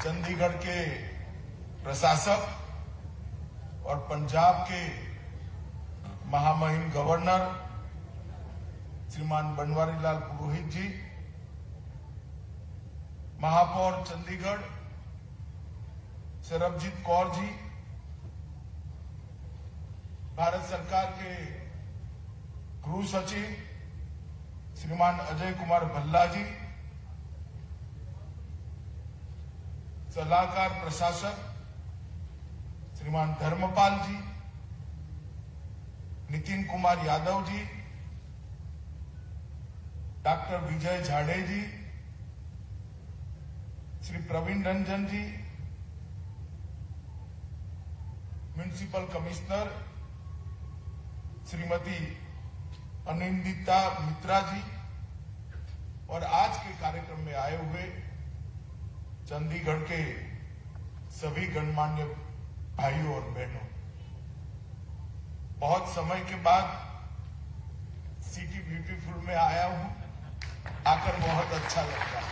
चंडीगढ़ के प्रशासक और पंजाब के महामहिम गवर्नर श्रीमान बनवारीलाल पुरोहित जी, महापौर चंडीगढ़ सरबजीत कौर जी, भारत सरकार के गृह सचिव श्रीमान अजय कुमार भल्ला जी, सलाहकार प्रशासक श्रीमान धर्मपाल जी, नितिन कुमार यादव जी, डॉक्टर विजय झाड़े जी, श्री प्रवीण रंजन जी, म्युनिसिपल कमिश्नर श्रीमती अनिंदिता मित्रा जी और आज के कार्यक्रम में आए हुए चंडीगढ़ के सभी गणमान्य भाइयों और बहनों, बहुत समय के बाद सिटी ब्यूटीफुल में आया हूं, आकर बहुत अच्छा लगता है।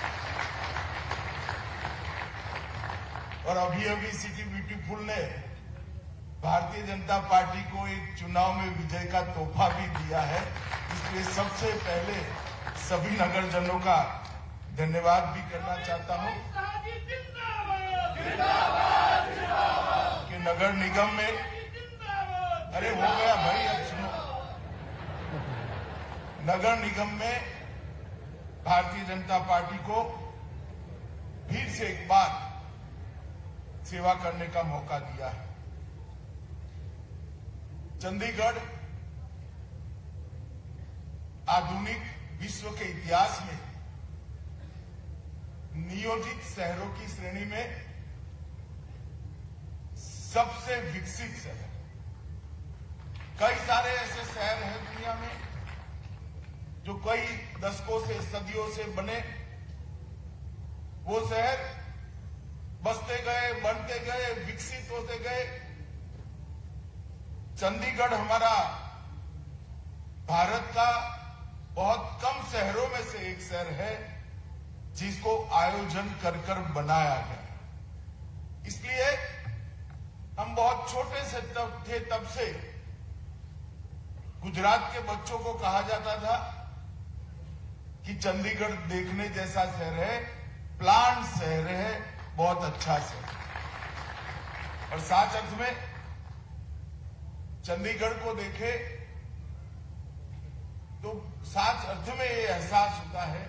और अभी अभी सिटी ब्यूटीफुल ने भारतीय जनता पार्टी को एक चुनाव में विजय का तोहफा भी दिया है, इसलिए सबसे पहले सभी नगरजनों का धन्यवाद भी करना चाहता हूं कि नगर निगम में, अरे हो गया भाई, अब सुनो, नगर निगम में भारतीय जनता पार्टी को फिर से एक बार सेवा करने का मौका दिया है। चंडीगढ़ आधुनिक विश्व के इतिहास में नियोजित शहरों की श्रेणी में सबसे विकसित शहर। कई सारे ऐसे शहर हैं दुनिया में जो कई दशकों से, सदियों से बने, वो शहर बसते गए, बनते गए, विकसित होते गए। चंडीगढ़ हमारा भारत का बहुत कम शहरों में से एक शहर है जिसको आयोजन कर बनाया गया। इसलिए हम बहुत छोटे से थे तब से गुजरात के बच्चों को कहा जाता था कि चंडीगढ़ देखने जैसा शहर है, प्लान शहर है, बहुत अच्छा शहर। और सच अर्थ में चंडीगढ़ को देखे तो सच अर्थ में ये एहसास होता है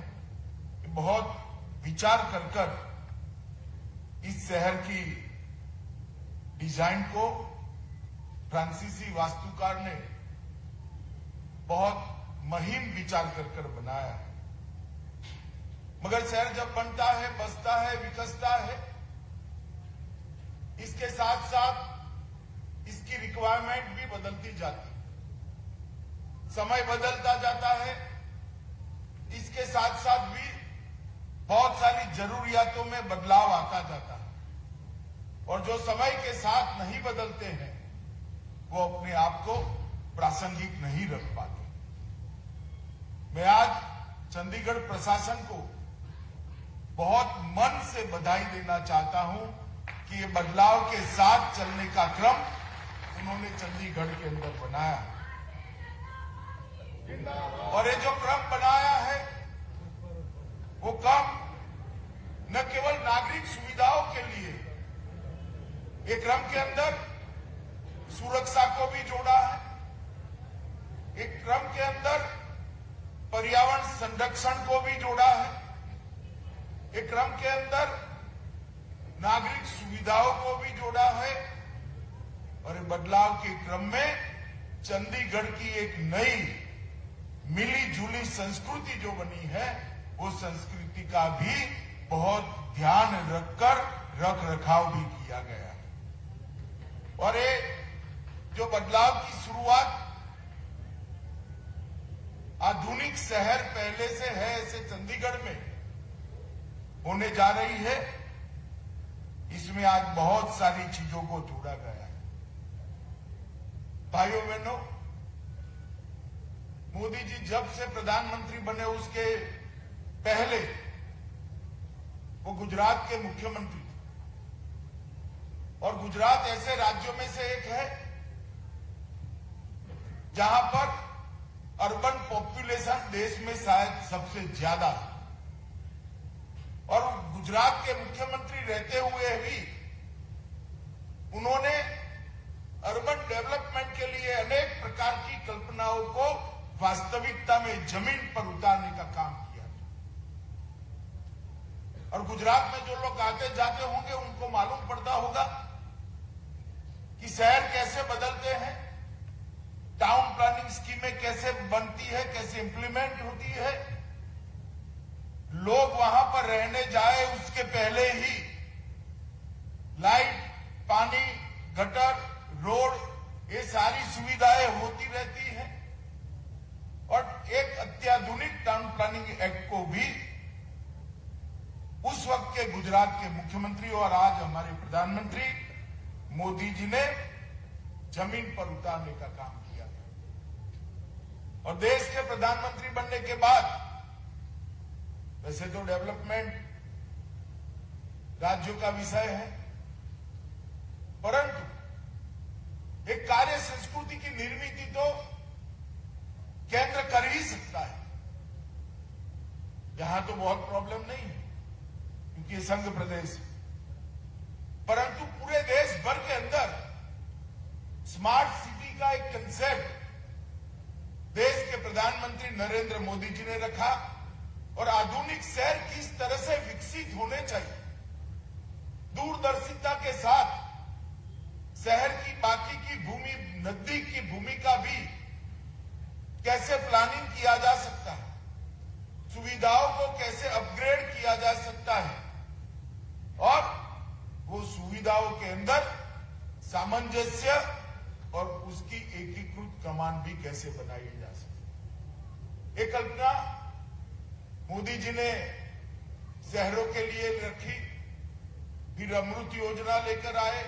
कि बहुत विचार कर इस शहर की डिजाइन को फ्रांसीसी वास्तुकार ने बहुत महीन विचार कर बनाया। मगर शहर जब बनता है, बसता है, विकसता है, इसके साथ साथ इसकी रिक्वायरमेंट भी बदलती जाती है, समय बदलता जाता है। इसके साथ साथ भी बहुत सारी जरूरियातों में बदलाव आता जाता है और जो समय के साथ नहीं बदलते हैं वो अपने आप को प्रासंगिक नहीं रख पाते। मैं आज चंडीगढ़ प्रशासन को बहुत मन से बधाई देना चाहता हूं कि ये बदलाव के साथ चलने का क्रम उन्होंने चंडीगढ़ के अंदर बनाया और ये जो क्रम बनाया है वो क्रम न केवल नागरिक सुविधाओं के लिए, ये क्रम के अंदर सुरक्षा को भी जोड़ा है, एक क्रम के अंदर पर्यावरण संरक्षण को भी जोड़ा है, एक क्रम के अंदर नागरिक सुविधाओं को भी जोड़ा है और बदलाव के क्रम में चंडीगढ़ की एक नई मिली जुली संस्कृति जो बनी है वो संस्कृति का भी बहुत ध्यान रखकर रख रखाव भी किया गया है। और ये जो बदलाव की शुरुआत आधुनिक शहर पहले से है ऐसे चंडीगढ़ में होने जा रही है, इसमें आज बहुत सारी चीजों को जोड़ा गया है। भाइयों बहनों, मोदी जी जब से प्रधानमंत्री बने उसके पहले वो गुजरात के मुख्यमंत्री थे और गुजरात ऐसे राज्यों में से एक है जहां पर अर्बन पॉपुलेशन देश में शायद सबसे ज्यादा है। और गुजरात के मुख्यमंत्री रहते हुए भी उन्होंने अर्बन डेवलपमेंट के लिए अनेक प्रकार की कल्पनाओं को वास्तविकता में जमीन पर उतारने का काम किया। और गुजरात में जो लोग आते जाते होंगे उनको मालूम पड़ता होगा कि शहर कैसे बदलते हैं, टाउन प्लानिंग स्कीमें कैसे बनती है, कैसे इंप्लीमेंट होती है। लोग वहां पर रहने जाए उसके पहले ही लाइट, पानी, गटर, रोड, ये सारी सुविधाएं होती रहती हैं। और एक अत्याधुनिक टाउन प्लानिंग एक्ट को भी उस वक्त के गुजरात के मुख्यमंत्री और आज हमारे प्रधानमंत्री मोदी जी ने जमीन पर उतारने का काम किया। और देश के प्रधानमंत्री बनने के बाद वैसे तो डेवलपमेंट राज्यों का विषय है, परंतु एक कार्य संस्कृति की निर्मित तो केंद्र कर ही सकता है। यहां तो बहुत प्रॉब्लम नहीं है क्योंकि ये संघ प्रदेश है, परंतु पूरे देश भर के अंदर स्मार्ट सिटी का एक कंसेप्ट देश के प्रधानमंत्री नरेंद्र मोदी जी ने रखा। और आधुनिक शहर किस तरह से विकसित होने चाहिए, दूरदर्शिता के साथ शहर की बाकी की भूमि, नजदीक की भूमि का भी कैसे प्लानिंग किया जा सकता है, सुविधाओं को कैसे अपग्रेड किया जा सकता है और वो सुविधाओं के अंदर सामंजस्य और उसकी एकीकृत कमान भी कैसे बनाई जा सकती। एक कल्पना मोदी जी ने शहरों के लिए रखी, फिर अमृत योजना लेकर आए,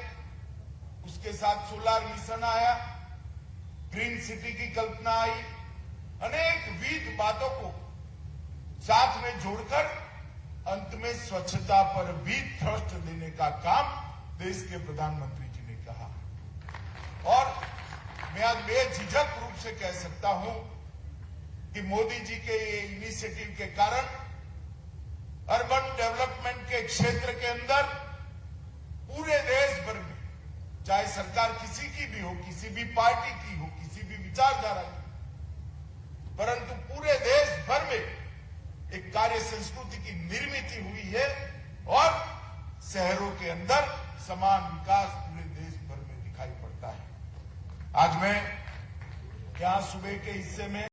उसके साथ सोलर मिशन आया, ग्रीन सिटी की कल्पना आई, अनेक विविध बातों को साथ में जोड़कर अंत में स्वच्छता पर भी थ्रस्ट देने का काम देश के प्रधानमंत्री जी ने कहा। और मैं आज बेझिझक रूप से कह सकता हूं कि मोदी जी के ये इनिशिएटिव के कारण अर्बन डेवलपमेंट के क्षेत्र के अंदर पूरे देश भर में, चाहे सरकार किसी की भी हो, किसी भी पार्टी की हो, किसी भी विचारधारा की, परंतु पूरे देश भर में एक कार्य संस्कृति की निर्मित हुई है और शहरों के अंदर समान विकास पूरे देश भर में दिखाई पड़ता है। आज मैं यहां सुबह के हिस्से में